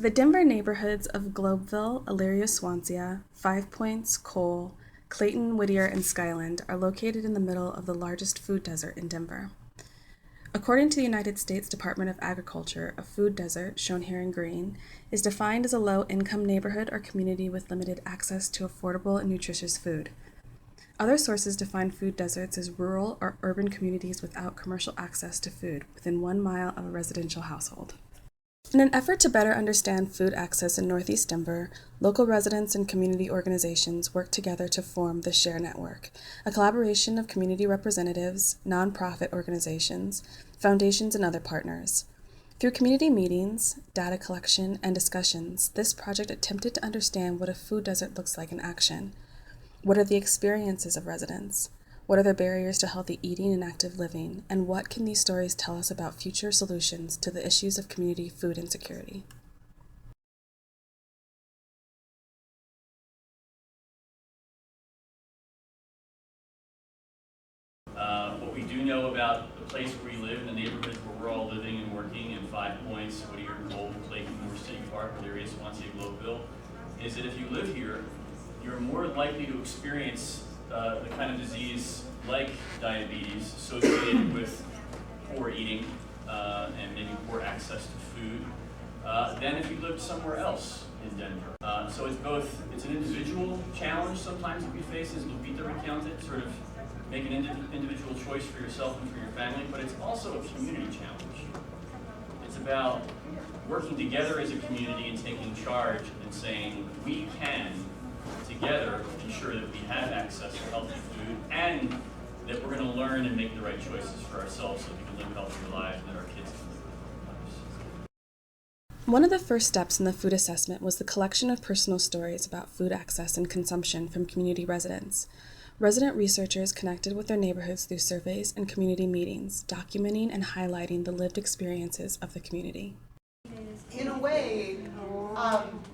The Denver neighborhoods of Globeville, Elyria, Swansea, Five Points, Cole, Clayton, Whittier, and Skyland are located in the middle of the largest food desert in Denver. According to the United States Department of Agriculture, a food desert, shown here in green, is defined as a low-income neighborhood or community with limited access to affordable and nutritious food. Other sources define food deserts as rural or urban communities without commercial access to food within 1 mile of a residential household. In an effort to better understand food access in Northeast Denver, local residents and community organizations work together to form the SHARE Network, a collaboration of community representatives, nonprofit organizations, foundations, and other partners. Through community meetings, data collection, and discussions, this project attempted to understand what a food desert looks like in action. What are the experiences of residents? What are the barriers to healthy eating and active living? And what can these stories tell us about future solutions to the issues of community food insecurity? What we do know about the place where we live, in the neighborhoods where we're all living and working in Five Points, Whittier, Cole, Clayton, North City Park, Elyria, Swansea, Globeville, is that if you live here, you're more likely to experience the kind of disease like diabetes associated with poor eating and maybe poor access to food than if you lived somewhere else in Denver. So it's an individual challenge sometimes that we face, as Lupita recounted, sort of make an individual choice for yourself and for your family, but it's also a community challenge. It's about working together as a community and taking charge and saying we can together ensure that we have access to healthy food and that we're going to learn and make the right choices for ourselves so we can live healthier lives and that our kids can live healthier lives. One of the first steps in the food assessment was the collection of personal stories about food access and consumption from community residents. Resident researchers connected with their neighborhoods through surveys and community meetings, documenting and highlighting the lived experiences of the community. In a way,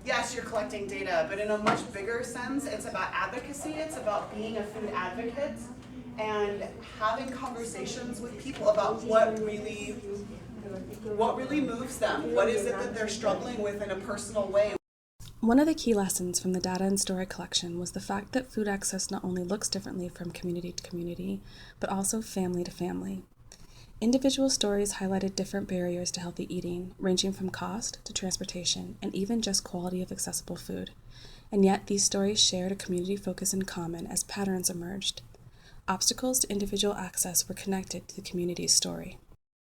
yes, you're collecting data, but in a much bigger sense, it's about advocacy. It's about being a food advocate and having conversations with people about what really moves them. What is it that they're struggling with in a personal way? One of the key lessons from the data and story collection was the fact that food access not only looks differently from community to community, but also family to family. Individual stories highlighted different barriers to healthy eating, ranging from cost to transportation, and even just quality of accessible food. And yet, these stories shared a community focus in common as patterns emerged. Obstacles to individual access were connected to the community's story.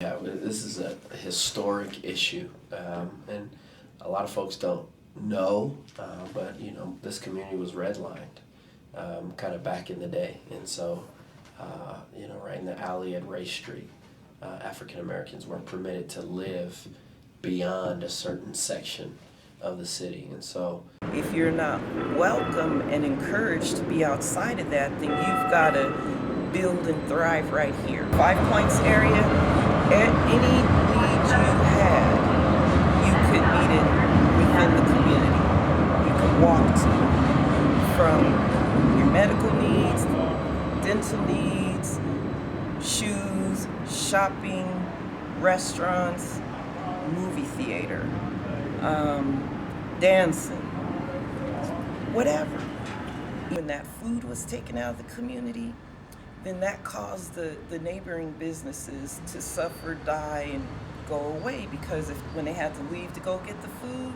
Yeah, this is a historic issue, and a lot of folks don't know, but this community was redlined kind of back in the day, and so right in the alley at Ray Street, African Americans weren't permitted to live beyond a certain section of the city, and so if you're not welcome and encouraged to be outside of that, then you've got to build and thrive right here. Five Points area, any need you had, you could meet it within the community. You could walk to, from your medical needs, dental needs, shoes, shopping, restaurants, movie theater, dancing, whatever. When that food was taken out of the community, then that caused the neighboring businesses to suffer, die, and go away, because when they had to leave to go get the food,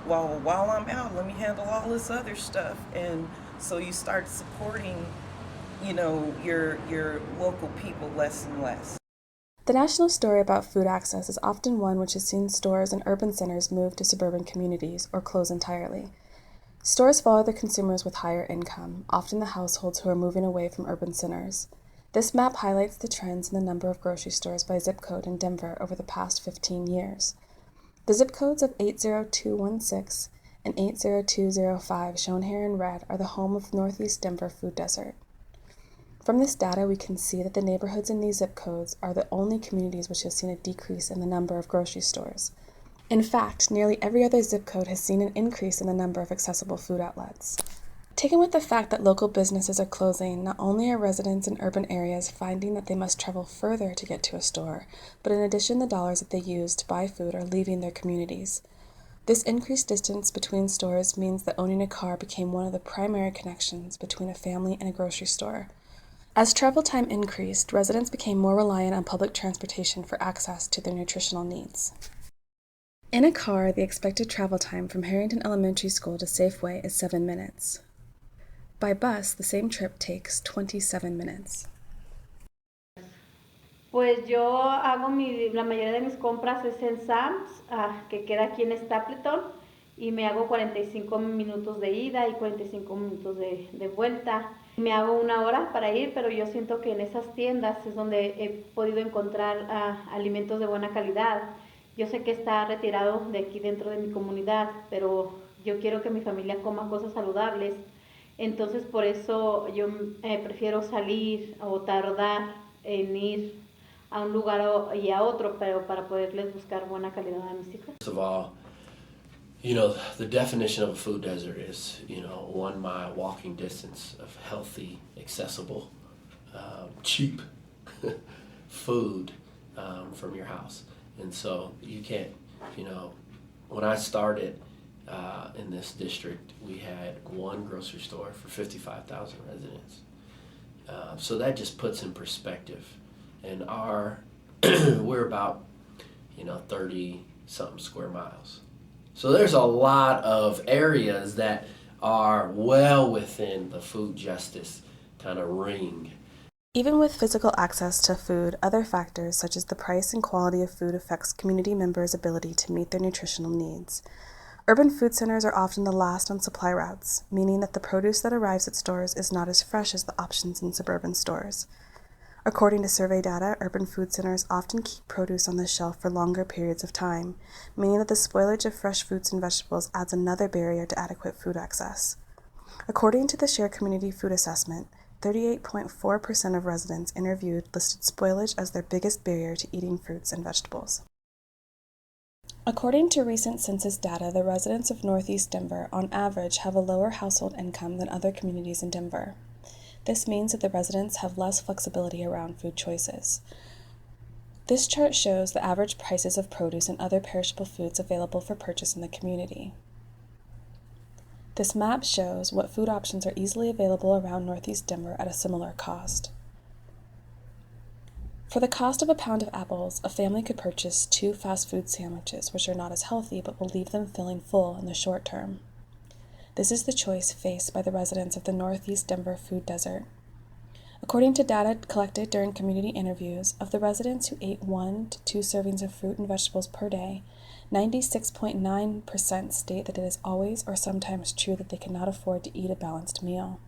while I'm out, let me handle all this other stuff. And so you start supporting, your local people less and less. The national story about food access is often one which has seen stores in urban centers move to suburban communities or close entirely. Stores follow the consumers with higher income, often the households who are moving away from urban centers. This map highlights the trends in the number of grocery stores by zip code in Denver over the past 15 years. The zip codes of 80216 and 80205, shown here in red, are the home of Northeast Denver Food Desert. From this data, we can see that the neighborhoods in these zip codes are the only communities which have seen a decrease in the number of grocery stores. In fact, nearly every other zip code has seen an increase in the number of accessible food outlets. Taken with the fact that local businesses are closing, not only are residents in urban areas finding that they must travel further to get to a store, but in addition, the dollars that they use to buy food are leaving their communities. This increased distance between stores means that owning a car became one of the primary connections between a family and a grocery store. As travel time increased, residents became more reliant on public transportation for access to their nutritional needs. In a car, the expected travel time from Harrington Elementary School to Safeway is 7 minutes. By bus, the same trip takes 27 minutes. Pues yo hago la mayoría de mis compras es en Sam's, que queda aquí en Stapleton, y me hago 45 minutos de ida y 45 minutos de vuelta. Me hago 1 hora para ir, pero yo siento que en esas tiendas es donde he podido encontrar alimentos de buena calidad. Yo sé que está retirado de aquí dentro de mi comunidad, pero yo quiero que mi familia coma cosas saludables. Entonces por eso yo prefiero salir o tardar en ir a un lugar y a otro, pero para poderles buscar buena calidad a mis hijos. First of all, you know, the definition of a food desert is, 1 mile walking distance of healthy, accessible, cheap food from your house. And so you can't, when I started in this district, we had 1 grocery store for 55,000 residents. So that just puts in perspective. And we're about, 30 something square miles. So there's a lot of areas that are well within the food justice kind of ring. Even with physical access to food, other factors such as the price and quality of food affects community members' ability to meet their nutritional needs. Urban food centers are often the last on supply routes, meaning that the produce that arrives at stores is not as fresh as the options in suburban stores. According to survey data, urban food centers often keep produce on the shelf for longer periods of time, meaning that the spoilage of fresh fruits and vegetables adds another barrier to adequate food access. According to the Share Community Food Assessment, 38.4% of residents interviewed listed spoilage as their biggest barrier to eating fruits and vegetables. According to recent census data, the residents of Northeast Denver, on average, have a lower household income than other communities in Denver. This means that the residents have less flexibility around food choices. This chart shows the average prices of produce and other perishable foods available for purchase in the community. This map shows what food options are easily available around Northeast Denver at a similar cost. For the cost of a pound of apples, a family could purchase 2 fast food sandwiches, which are not as healthy but will leave them feeling full in the short term. This is the choice faced by the residents of the Northeast Denver food desert. According to data collected during community interviews, of the residents who ate 1 to 2 servings of fruit and vegetables per day, 96.9% state that it is always or sometimes true that they cannot afford to eat a balanced meal.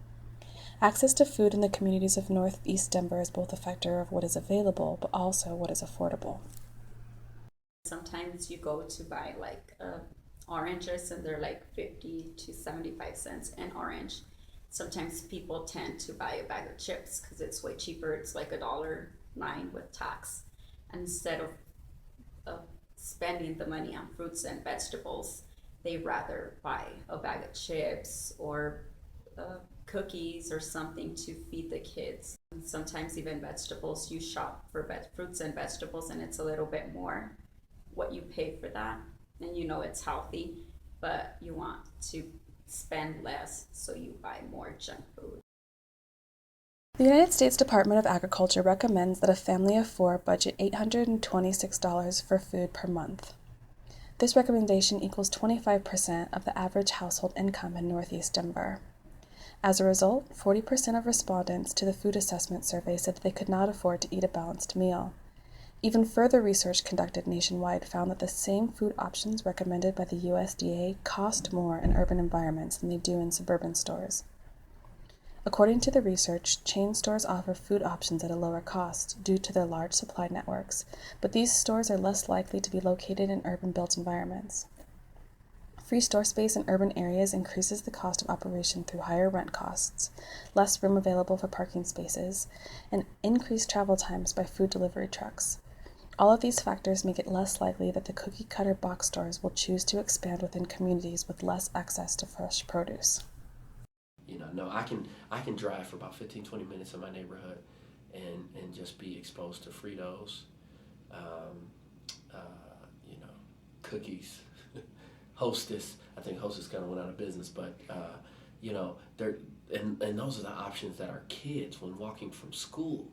Access to food in the communities of Northeast Denver is both a factor of what is available, but also what is affordable. Sometimes you go to buy oranges and they're 50 to 75 cents an orange. Sometimes people tend to buy a bag of chips because it's way cheaper. It's $1.09 with tax. And instead of spending the money on fruits and vegetables, they rather buy a bag of chips or cookies or something to feed the kids. And sometimes even vegetables, you shop for fruits and vegetables and it's a little bit more what you pay for that. And it's healthy, but you want to spend less, so you buy more junk food. The United States Department of Agriculture recommends that a family of 4 budget $826 for food per month. This recommendation equals 25% of the average household income in Northeast Denver. As a result, 40% of respondents to the food assessment survey said that they could not afford to eat a balanced meal. Even further research conducted nationwide found that the same food options recommended by the USDA cost more in urban environments than they do in suburban stores. According to the research, chain stores offer food options at a lower cost due to their large supply networks, but these stores are less likely to be located in urban-built environments. Free store space in urban areas increases the cost of operation through higher rent costs, less room available for parking spaces, and increased travel times by food delivery trucks. All of these factors make it less likely that the cookie-cutter box stores will choose to expand within communities with less access to fresh produce. No, I can drive for about 15-20 minutes in my neighborhood and just be exposed to Fritos, cookies, Hostess. I think Hostess kind of went out of business, but you know, and those are the options that our kids, when walking from school,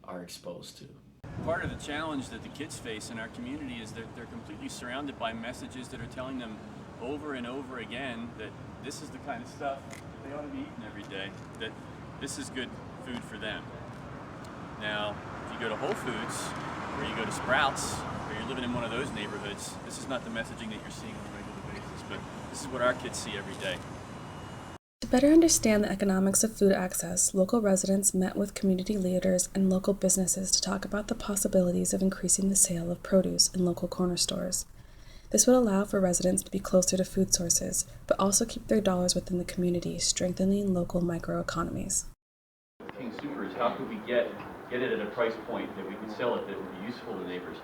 are exposed to. Part of the challenge that the kids face in our community is that they're completely surrounded by messages that are telling them over and over again that this is the kind of stuff they ought to be eating every day, that this is good food for them. Now, if you go to Whole Foods, or you go to Sprouts, or you're living in one of those neighborhoods, this is not the messaging that you're seeing on a regular basis, but this is what our kids see every day. To better understand the economics of food access, local residents met with community leaders and local businesses to talk about the possibilities of increasing the sale of produce in local corner stores. This would allow for residents to be closer to food sources, but also keep their dollars within the community, strengthening local microeconomies. King Soopers, how could we get it at a price point that we could sell it that would be useful to neighbors?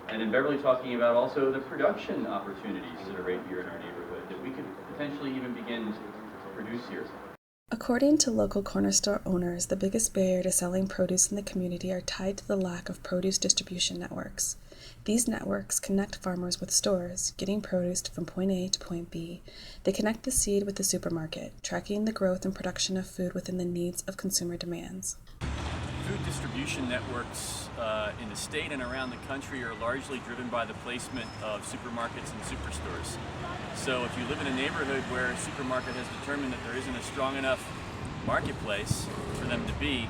And in Beverly, talking about also the production opportunities that are right here in our neighborhood that we could potentially even begin to produce here. According to local corner store owners, the biggest barrier to selling produce in the community are tied to the lack of produce distribution networks. These networks connect farmers with stores, getting produce from point A to point B. They connect the seed with the supermarket, tracking the growth and production of food within the needs of consumer demands. Food distribution networks in the state and around the country are largely driven by the placement of supermarkets and superstores. So if you live in a neighborhood where a supermarket has determined that there isn't a strong enough marketplace for them to be,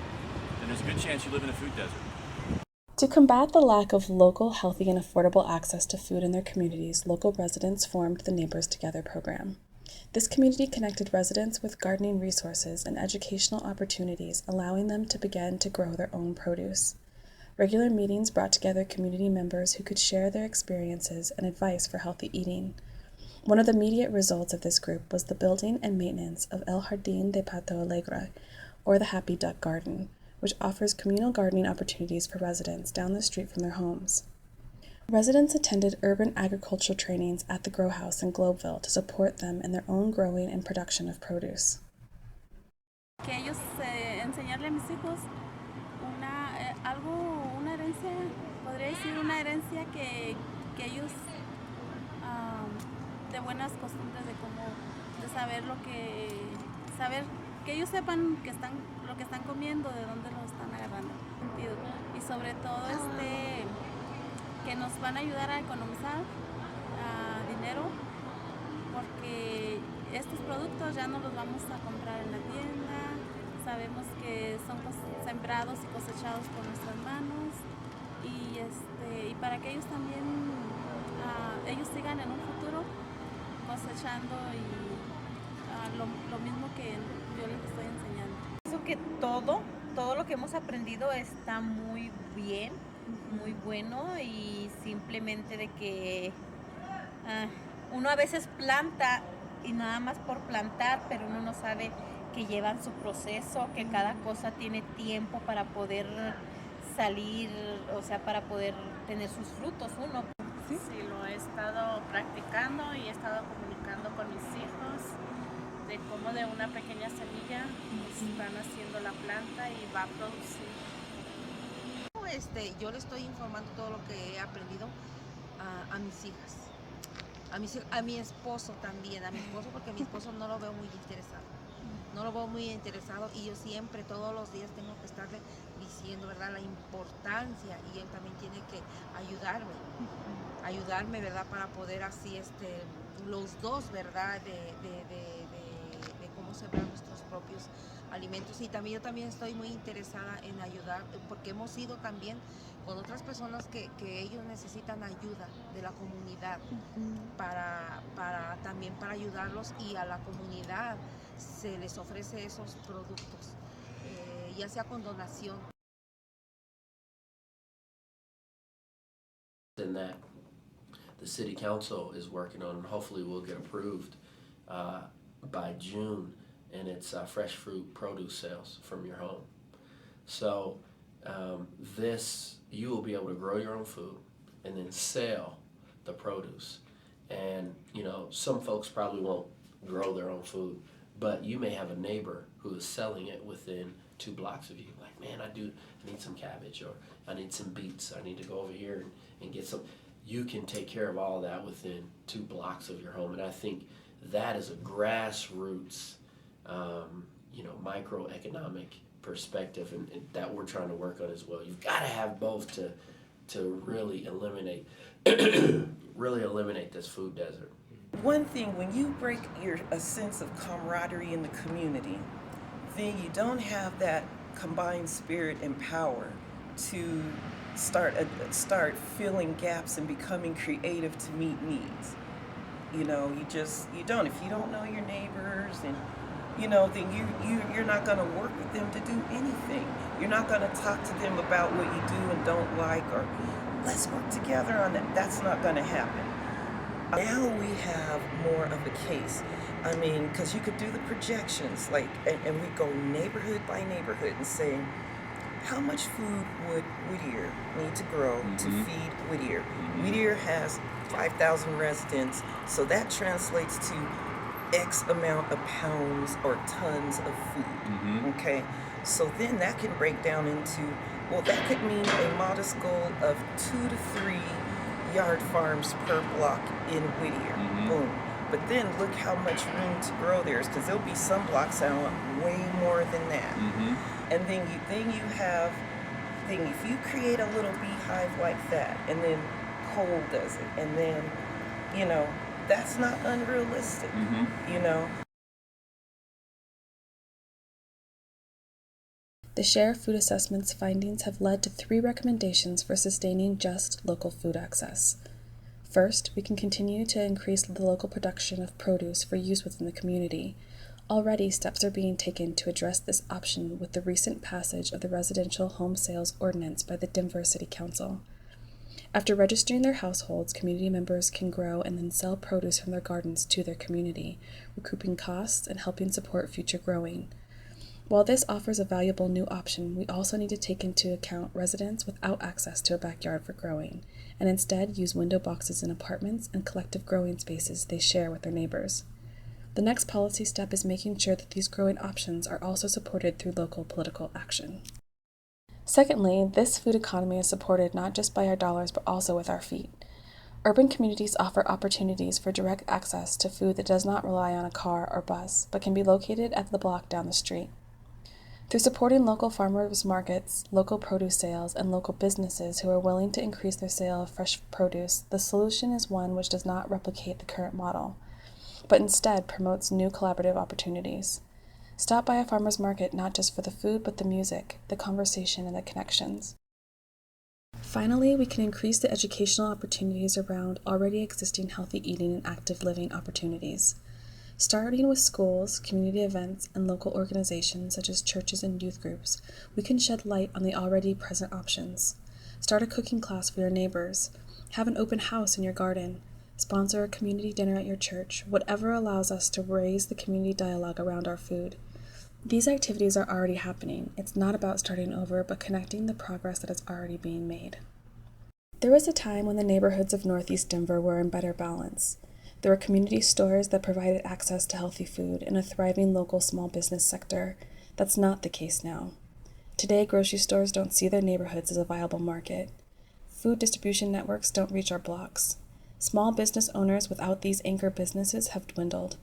then there's a good chance you live in a food desert. To combat the lack of local, healthy, and affordable access to food in their communities, local residents formed the Neighbors Together program. This community connected residents with gardening resources and educational opportunities, allowing them to begin to grow their own produce. Regular meetings brought together community members who could share their experiences and advice for healthy eating. One of the immediate results of this group was the building and maintenance of El Jardín de Pato Alegre, or the Happy Duck Garden, which offers communal gardening opportunities for residents down the street from their homes. Residents attended urban agricultural trainings at the Grow House in Globeville to support them in their own growing and production of produce. Que ellos enseñarle a mis hijos una herencia, podría decir una herencia que ellos de buenas costumbres, de saber que ellos sepan lo que están comiendo, de dónde lo están agarrando, y sobre todo que nos van a ayudar a economizar dinero, porque estos productos ya no los vamos a comprar en la tienda. Sabemos que son sembrados y cosechados por nuestras manos, y para que ellos también ellos sigan en un futuro cosechando lo mismo que yo les estoy enseñando. Pienso que todo lo que hemos aprendido está muy bien, muy bueno, y simplemente de que uno a veces planta y nada más por plantar, pero uno no sabe que llevan su proceso, que cada cosa tiene tiempo para poder salir, o sea, para poder tener sus frutos uno. Sí, lo he estado practicando y he estado comunicando con mis hijos de cómo de una pequeña semilla están haciendo la planta y va a producir. Yo le estoy informando todo lo que he aprendido a mis hijas, a mi esposo también, porque a mi esposo no lo veo muy interesado, y yo siempre, todos los días tengo que estarle diciendo, ¿verdad?, la importancia, y él también tiene que ayudarme, ¿verdad?, para poder así, los dos, ¿verdad?, de cómo sembrar nuestros propios alimentos. Y también yo también estoy muy interesada en ayudar, porque hemos ido también con otras personas que ellos necesitan ayuda de la comunidad, también para ayudarlos, y a la comunidad se les ofrece esos productos, ya sea con donación. And that the city council is working on, and hopefully will get approved by June, and it's fresh fruit produce sales from your home. So you will be able to grow your own food and then sell the produce. And some folks probably won't grow their own food, but you may have a neighbor who is selling it within 2 blocks of you. Like, man, I need some cabbage, or I need some beets. I need to go over here and get some. you can take care of all of that within 2 blocks of your home. And I think that is a grassroots, microeconomic perspective and that we're trying to work on as well. You've got to have both to really eliminate this food desert. One thing, when you break a sense of camaraderie in the community, then you don't have that combined spirit and power to start filling gaps and becoming creative to meet needs. You don't. If you don't know your neighbors and then you're not going to work with them to do anything. You're not going to talk to them about what you do and don't like, or let's work together on that. That's not going to happen. Now we have more of a case. I mean, because you could do the projections, and we go neighborhood by neighborhood and say, how much food would Whittier need to grow to feed Whittier? Whittier has 5,000 residents, so that translates to X amount of pounds or tons of food, okay? So then that can break down into, that could mean a modest goal of 2 to 3 yard farms per block in Whittier, boom. But then look how much room to grow there is, because there'll be some blocks that want way more than that. And then if you create a little beehive like that, and then Cole does it, and then, that's not unrealistic, The Sheriff Food Assessment's findings have led to 3 recommendations for sustaining just local food access. First, we can continue to increase the local production of produce for use within the community. Already, steps are being taken to address this option with the recent passage of the Residential Home Sales Ordinance by the Denver City Council. After registering their households, community members can grow and then sell produce from their gardens to their community, recouping costs and helping support future growing. While this offers a valuable new option, we also need to take into account residents without access to a backyard for growing, and instead use window boxes in apartments and collective growing spaces they share with their neighbors. The next policy step is making sure that these growing options are also supported through local political action. Secondly, this food economy is supported not just by our dollars but also with our feet. Urban communities offer opportunities for direct access to food that does not rely on a car or bus, but can be located at the block down the street. Through supporting local farmers markets, local produce sales, and local businesses who are willing to increase their sale of fresh produce, the solution is one which does not replicate the current model, but instead promotes new collaborative opportunities. Stop by a farmer's market not just for the food, but the music, the conversation, and the connections. Finally, we can increase the educational opportunities around already existing healthy eating and active living opportunities. Starting with schools, community events, and local organizations such as churches and youth groups, we can shed light on the already present options. Start a cooking class for your neighbors. Have an open house in your garden. Sponsor a community dinner at your church, whatever allows us to raise the community dialogue around our food. These activities are already happening. It's not about starting over, but connecting the progress that is already being made. There was a time when the neighborhoods of Northeast Denver were in better balance. There were community stores that provided access to healthy food and a thriving local small business sector. That's not the case now. Today, grocery stores don't see their neighborhoods as a viable market. Food distribution networks don't reach our blocks. Small business owners without these anchor businesses have dwindled,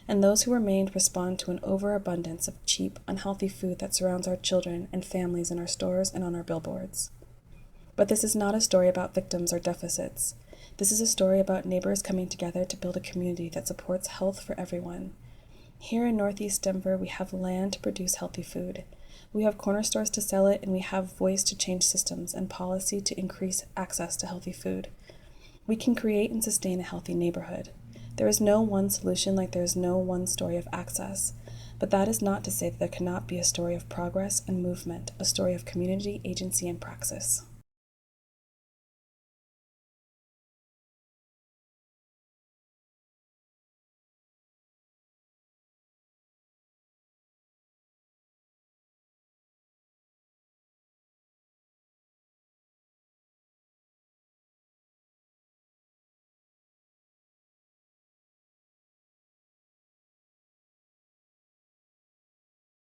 and those who remained respond to an overabundance of cheap, unhealthy food that surrounds our children and families in our stores and on our billboards. But this is not a story about victims or deficits. This is a story about neighbors coming together to build a community that supports health for everyone. Here in Northeast Denver, we have land to produce healthy food. We have corner stores to sell it, and we have voice to change systems and policy to increase access to healthy food. We can create and sustain a healthy neighborhood. There is no one solution like there is no one story of access, but that is not to say that there cannot be a story of progress and movement, a story of community, agency, and praxis.